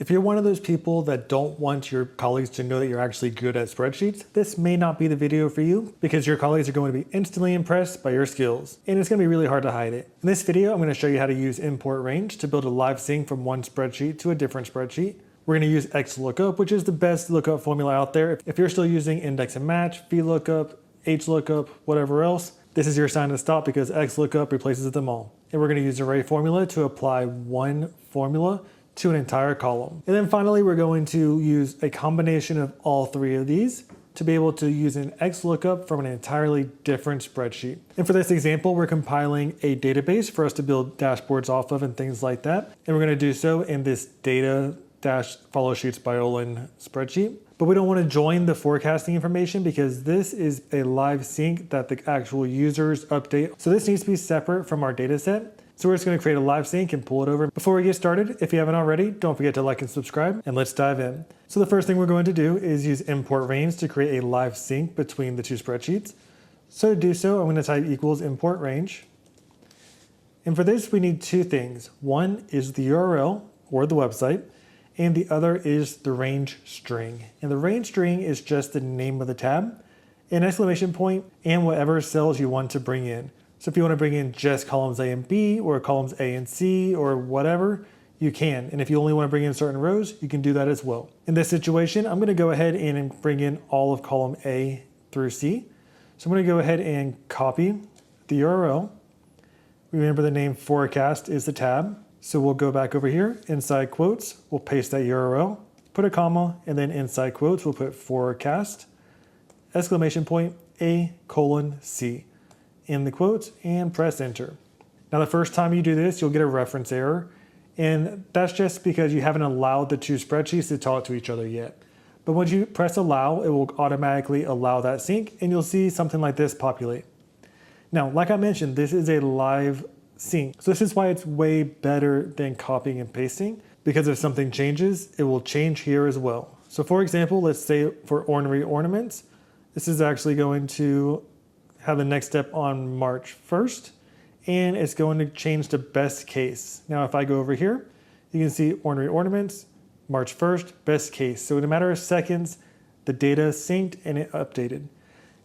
If you're one of those people that don't want your colleagues to know that you're actually good at spreadsheets, this may not be the video for you because your colleagues are going to be instantly impressed by your skills, and it's going to be really hard to hide it. In this video, I'm going to show you how to use import range to build a live sync from one spreadsheet to a different spreadsheet. We're going to use XLOOKUP, which is the best lookup formula out there. If you're still using index and match, VLOOKUP, HLOOKUP, whatever else, this is your sign to stop because XLOOKUP replaces them all. And we're going to use array formula to apply one formula to an entire column. And then finally, we're going to use a combination of all three of these to be able to use an XLOOKUP from an entirely different spreadsheet. And for this example, we're compiling a database for us to build dashboards off of and things like that. And we're going to do so in this data-follow sheets by Olin spreadsheet. But we don't want to join the forecasting information because this is a live sync that the actual users update. So this needs to be separate from our data set. So we're just going to create a live sync and pull it over. Before we get started, if you haven't already, don't forget to like and subscribe, and let's dive in. So the first thing we're going to do is use import range to create a live sync between the two spreadsheets. So to do so, I'm going to type equals import range. And for this, we need two things. One is the URL or the website, and the other is the range string. And the range string is just the name of the tab, an exclamation point, and whatever cells you want to bring in. So if you want to bring in just columns A and B or columns A and C or whatever, you can. And if you only want to bring in certain rows, you can do that as well. In this situation, I'm going to go ahead and bring in all of column A through C. So I'm going to go ahead and copy the URL. Remember the name forecast is the tab. So we'll go back over here, inside quotes, we'll paste that URL, put a comma, and then inside quotes, we'll put forecast, exclamation point, A:C. In the quotes and press enter. Now the first time you do this, you'll get a reference error, and that's just because you haven't allowed the two spreadsheets to talk to each other yet. But once you press allow, it will automatically allow that sync, and you'll see something like this populate. Now, like I mentioned, this is a live sync. So this is why it's way better than copying and pasting, because if something changes, it will change here as well. So for example, let's say for ornery ornaments, this is actually going to have the next step on March 1st, and it's going to change to best case. Now, if I go over here, you can see ornery ornaments, March 1st, best case. So in a matter of seconds, the data synced and it updated.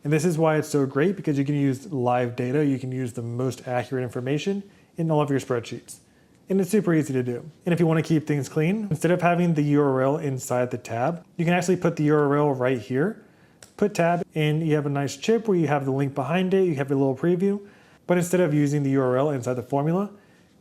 And this is why it's so great, because you can use live data. You can use the most accurate information in all of your spreadsheets. And it's super easy to do. And if you want to keep things clean, instead of having the URL inside the tab, you can actually put the URL right here. Put tab, and you have a nice chip where you have the link behind it, you have a little preview, but instead of using the URL inside the formula,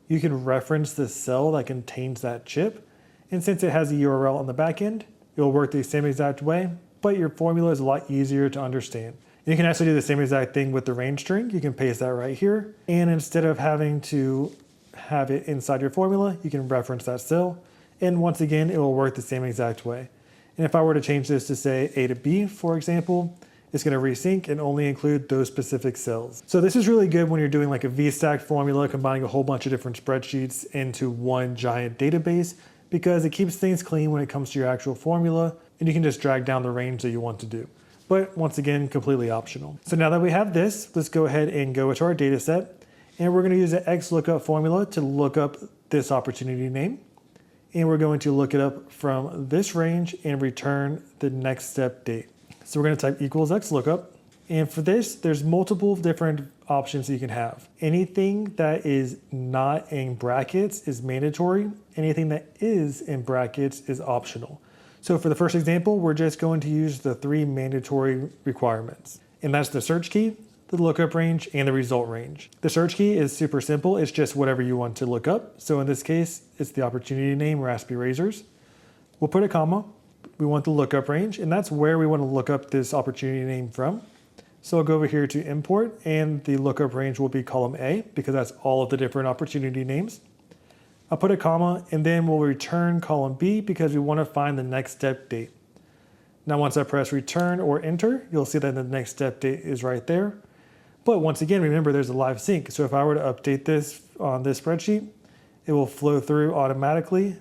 you can reference the cell that contains that chip, and since it has a URL on the back end, it will work the same exact way, but your formula is a lot easier to understand. And you can actually do the same exact thing with the range string. You can paste that right here, and instead of having to have it inside your formula, you can reference that cell, and once again, it will work the same exact way. And if I were to change this to say A to B, for example, it's going to resync and only include those specific cells. So this is really good when you're doing like a VStack formula, combining a whole bunch of different spreadsheets into one giant database, because it keeps things clean when it comes to your actual formula, and you can just drag down the range that you want to do. But once again, completely optional. So now that we have this, let's go ahead and go into our data set, and we're going to use an XLOOKUP formula to look up this opportunity name. And we're going to look it up from this range and return the next step date. So we're going to type equals XLOOKUP. And for this, there's multiple different options you can have. Anything that is not in brackets is mandatory. Anything that is in brackets is optional. So for the first example, we're just going to use the three mandatory requirements. And that's the search key, the lookup range, and the result range. The search key is super simple. It's just whatever you want to look up. So in this case, it's the opportunity name, Raspberry Razors. We'll put a comma. We want the lookup range, and that's where we want to look up this opportunity name from. So I'll go over here to import, and the lookup range will be column A, because that's all of the different opportunity names. I'll put a comma, and then we'll return column B, because we want to find the next step date. Now once I press return or enter, you'll see that the next step date is right there. But once again, remember there's a live sync. So if I were to update this on this spreadsheet, it will flow through automatically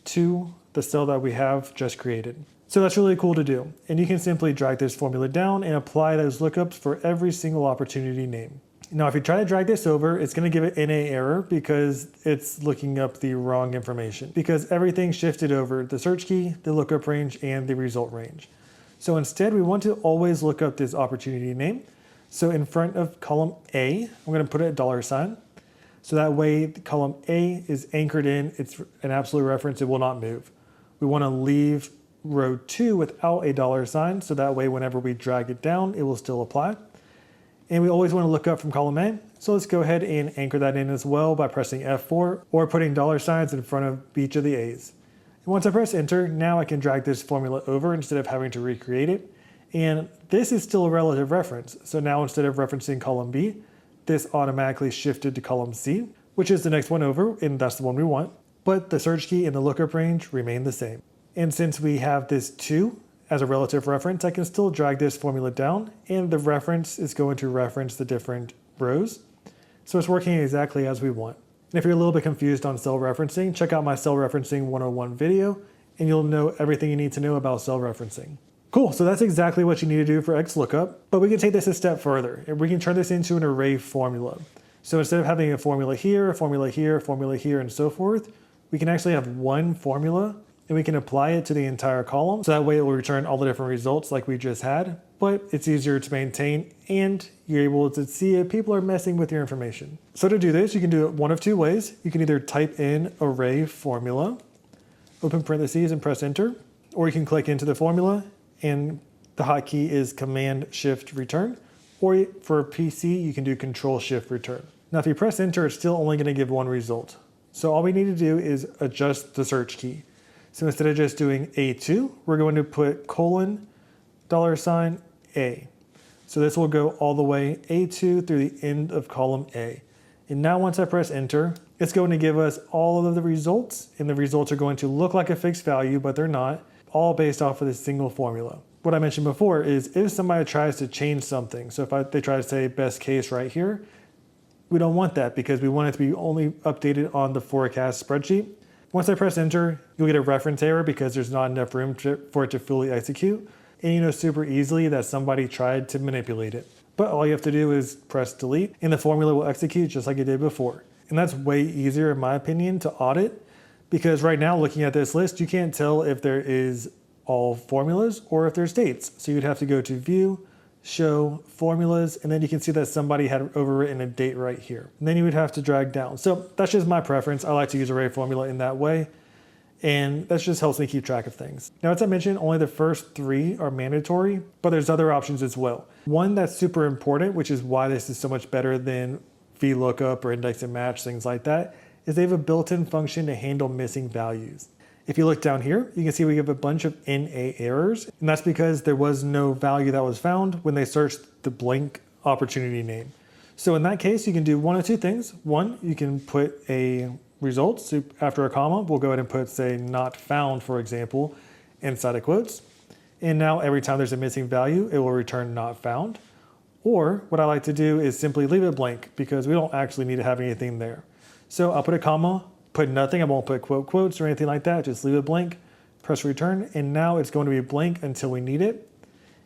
to the cell that we have just created. So that's really cool to do. And you can simply drag this formula down and apply those lookups for every single opportunity name. Now, if you try to drag this over, it's going to give it NA error because it's looking up the wrong information, because everything shifted over: the search key, the lookup range, and the result range. So instead, we want to always look up this opportunity name. So in front of column A, I'm going to put a $. So that way column A is anchored in, it's an absolute reference, it will not move. We want to leave row 2 without a $, so that way whenever we drag it down, it will still apply. And we always want to look up from column A. So let's go ahead and anchor that in as well by pressing F4 or putting $signs in front of each of the A's. And once I press enter, now I can drag this formula over instead of having to recreate it. And this is still a relative reference. So now instead of referencing column B, this automatically shifted to column C, which is the next one over, and that's the one we want. But the search key and the lookup range remain the same. And since we have this 2 as a relative reference, I can still drag this formula down, and the reference is going to reference the different rows. So it's working exactly as we want. And if you're a little bit confused on cell referencing, check out my cell referencing 101 video, and you'll know everything you need to know about cell referencing. Cool, so that's exactly what you need to do for XLOOKUP, but we can take this a step further, and we can turn this into an array formula. So instead of having a formula here, a formula here, a formula here, and so forth, we can actually have one formula, and we can apply it to the entire column. So that way it will return all the different results like we just had, but it's easier to maintain and you're able to see if people are messing with your information. So to do this, you can do it one of 2 ways. You can either type in array formula, open parentheses and press enter, or you can click into the formula and the hotkey is Command Shift Return, or for a PC, you can do Control Shift Return. Now, if you press enter, it's still only gonna give one result. So all we need to do is adjust the search key. So instead of just doing A2, we're going to put colon, $A. So this will go all the way A2 through the end of column A. And now once I press enter, it's going to give us all of the results, and the results are going to look like a fixed value, but they're not, all based off of this single formula. What I mentioned before is if somebody tries to change something, so if they try to say best case right here, we don't want that because we want it to be only updated on the forecast spreadsheet. Once I press enter, you'll get a reference error because there's not enough room for it to fully execute. And you know super easily that somebody tried to manipulate it. But all you have to do is press delete and the formula will execute just like it did before. And that's way easier in my opinion to audit, because right now looking at this list, you can't tell if there is all formulas or if there's dates. So you'd have to go to view, show formulas, and then you can see that somebody had overwritten a date right here. And then you would have to drag down. So that's just my preference. I like to use array formula in that way. And that just helps me keep track of things. Now, as I mentioned, only the first 3 are mandatory, but there's other options as well. One that's super important, which is why this is so much better than VLOOKUP or index and match, things like that, is they have a built-in function to handle missing values. If you look down here, you can see we have a bunch of NA errors, and that's because there was no value that was found when they searched the blank opportunity name. So in that case, you can do one of 2 things. One, you can put a result, so after a comma, we'll go ahead and put, say, not found, for example, inside of quotes. And now every time there's a missing value, it will return not found. Or what I like to do is simply leave it blank because we don't actually need to have anything there. So I'll put a comma, put nothing, I won't put quotes or anything like that, just leave it blank, press return, and now it's going to be blank until we need it.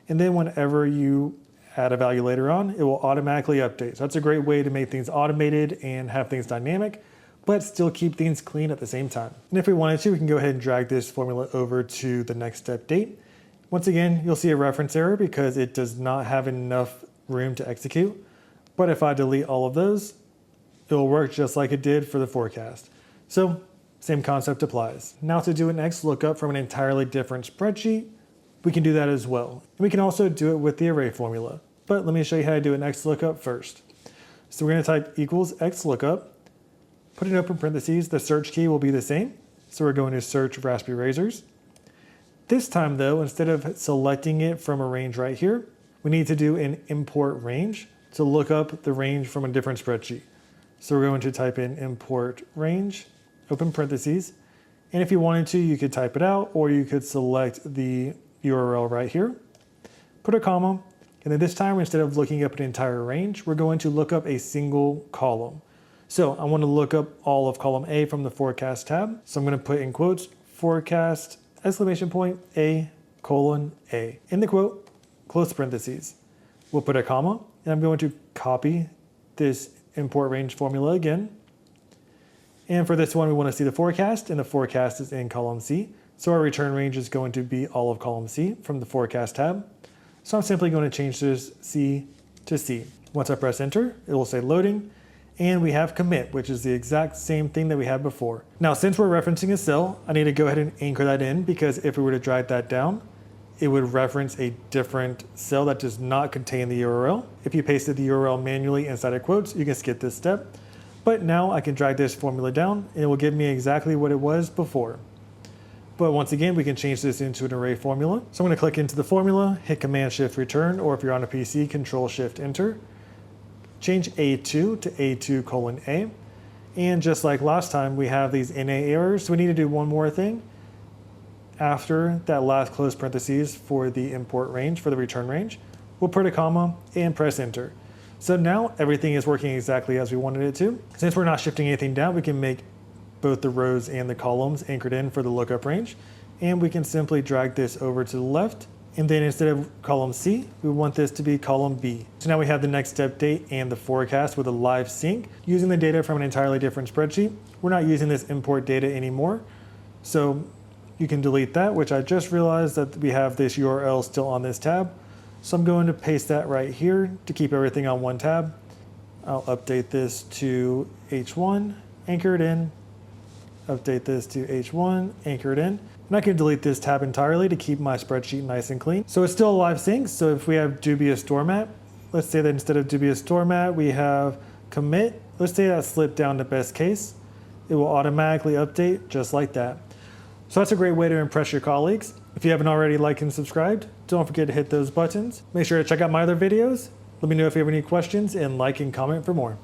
And then whenever you add a value later on, it will automatically update. So that's a great way to make things automated and have things dynamic, but still keep things clean at the same time. And if we wanted to, we can go ahead and drag this formula over to the next step date. Once again, you'll see a reference error because it does not have enough room to execute. But if I delete all of those, it will work just like it did for the forecast. So same concept applies. Now to do an XLOOKUP from an entirely different spreadsheet, we can do that as well. And we can also do it with the array formula. But let me show you how to do an XLOOKUP first. So we're going to type equals XLOOKUP, put in open parentheses, the search key will be the same. So we're going to search Raspberry Razors. This time though, instead of selecting it from a range right here, we need to do an import range to look up the range from a different spreadsheet. So we're going to type in import range, open parentheses. And if you wanted to, you could type it out or you could select the URL right here, put a comma, and then this time, instead of looking up an entire range, we're going to look up a single column. So I want to look up all of column A from the forecast tab. So I'm going to put in quotes, forecast, exclamation point, A, colon, A. In the quote, close parentheses. We'll put a comma, and I'm going to copy this import range formula again. And for this one, we want to see the forecast, and the forecast is in column C. So our return range is going to be all of column C from the forecast tab. So I'm simply going to change this C to C. Once I press enter, it will say loading, and we have commit, which is the exact same thing that we had before. Now, since we're referencing a cell, I need to go ahead and anchor that in, because if we were to drag that down, it would reference a different cell that does not contain the URL. If you pasted the URL manually inside of quotes, you can skip this step. But now I can drag this formula down, and it will give me exactly what it was before. But once again, we can change this into an array formula. So I'm going to click into the formula, hit Command-Shift-Return, or if you're on a PC, Control-Shift-Enter. Change A2 to A2:A. And just like last time, we have these NA errors. So we need to do one more thing after that last close parentheses for the import range, for the return range. We'll put a comma and press enter. So now everything is working exactly as we wanted it to. Since we're not shifting anything down, we can make both the rows and the columns anchored in for the lookup range. And we can simply drag this over to the left. And then instead of column C, we want this to be column B. So now we have the next step date and the forecast with a live sync using the data from an entirely different spreadsheet. We're not using this import data anymore. So you can delete that, which I just realized that we have this URL still on this tab. So I'm going to paste that right here to keep everything on one tab. I'll update this to H1, anchor it in, update this to H1, anchor it in. And I can delete this tab entirely to keep my spreadsheet nice and clean. So it's still a live sync. So if we have dubious doormat, let's say that instead of dubious doormat, we have commit. Let's say that slipped down to best case. It will automatically update just like that. So that's a great way to impress your colleagues. If you haven't already liked and subscribed, don't forget to hit those buttons. Make sure to check out my other videos. Let me know if you have any questions, and like and comment for more.